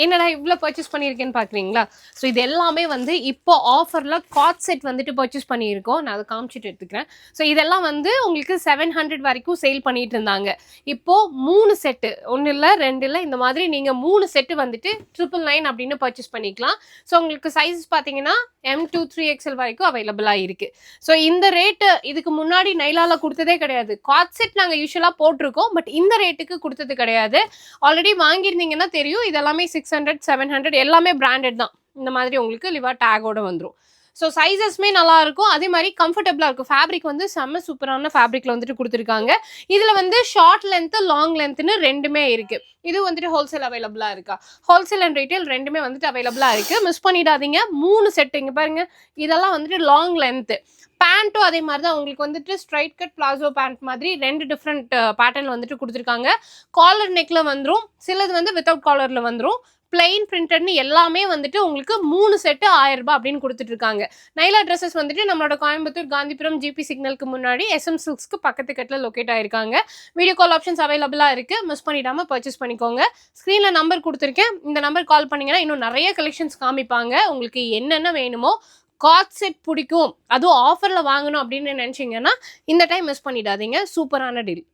என்னடா இவ்வளோ பர்ச்சேஸ் பண்ணியிருக்கேன்னு பார்க்குறீங்களா? ஸோ இது எல்லாமே வந்து இப்போ ஆஃபரில் காட் செட் வந்துட்டு பர்ச்சேஸ் பண்ணியிருக்கோம். நான் அதை காமிச்சிட்டு எடுத்துக்கிறேன். ஸோ இதெல்லாம் வந்து உங்களுக்கு 700 வரைக்கும் சேல் பண்ணிட்டு இருந்தாங்க. இப்போ 3 செட்டு, 1 இல்லை 2 இல்லை, இந்த மாதிரி நீங்கள் 3 செட்டு வந்துட்டு 999 அப்படின்னு பர்ச்சேஸ் பண்ணிக்கலாம். ஸோ உங்களுக்கு சைஸஸ் பார்த்தீங்கன்னா M2 3XL வரைக்கும் அவைலபிளாக இருக்குது. ஸோ இந்த ரேட்டு இதுக்கு முன்னாடி நைலாவில் கொடுத்ததே கிடையாது. காட் செட் நாங்கள் யூஸ்வலாக போட்டிருக்கோம், பட் இந்த ரேட்டுக்கு கொடுத்தது கிடையாது. ஆல்ரெடி வாங்கியிருந்தீங்கன்னா தெரியும், இதெல்லாமே 600 700 எல்லாமே பிராண்டட் தான். இந்த மாதிரி உங்களுக்கு லிவா டேகோட வந்துடும். ஸோ சைஸஸ்மே நல்லா இருக்கும், அதே மாதிரி கம்ஃபர்டபுளாக இருக்கும். ஃபேப்ரிக் வந்து செம்ம சூப்பரான ஃபேப்ரிக்ல வந்துட்டு கொடுத்துருக்காங்க. இதில் வந்து ஷார்ட் லென்த்து லாங் லென்த்னு ரெண்டுமே இருக்கு. இது வந்துட்டு ஹோல்சேல் அவைலபிளாக இருக்கா? ஹோல்சேல் அண்ட் ரீட்டைல் ரெண்டுமே வந்துட்டு அவைலபிளாக இருக்கு. மிஸ் பண்ணிடாதீங்க. 3 செட்டு இங்கே பாருங்க, இதெல்லாம் வந்துட்டு லாங் லென்த்து. பேண்ட்டும் அதே மாதிரி தான் உங்களுக்கு வந்துட்டு ஸ்ட்ரைட் கட் பிளாசோ பேண்ட் மாதிரி 2 டிஃப்ரெண்ட் பேட்டர்ன் வந்துட்டு கொடுத்துருக்காங்க. காலர் நெக்ல வந்துடும், சிலது வந்து வித்தவுட் காலர்ல வந்துடும். பிளெயின் பிரிண்டட்னு எல்லாமே வந்துட்டு உங்களுக்கு 3 செட்டு 1000 ரூபாய் அப்படின்னு கொடுத்துட்டு இருக்காங்க. நைலா ட்ரெஸ்ஸஸ் வந்துட்டு நம்மளோட கோயம்புத்தூர் காந்திபுரம் ஜிபி சிக்னலுக்கு முன்னாடி SM சில்க்ஸ்க்கு பக்கத்து கட்டில் லொக்கேட் ஆயிருக்காங்க. வீடியோ கால் ஆப்ஷன்ஸ் அவைலபிளாக இருக்கு, மிஸ் பண்ணிடாம பர்ச்சேஸ் பண்ணிக்கோங்க. ஸ்க்ரீன்ல நம்பர் கொடுத்துருக்கேன், இந்த நம்பர் கால் பண்ணீங்கன்னா இன்னும் நிறைய கலெக்ஷன்ஸ் காமிப்பாங்க. உங்களுக்கு என்னென்ன வேணுமோ காட் செட் பிடிக்கும், அதுவும் ஆஃபர்ல வாங்கணும் அப்படின்னு நினைச்சீங்கன்னா இந்த டைம் மிஸ் பண்ணிடாதீங்க. சூப்பரான டீல்.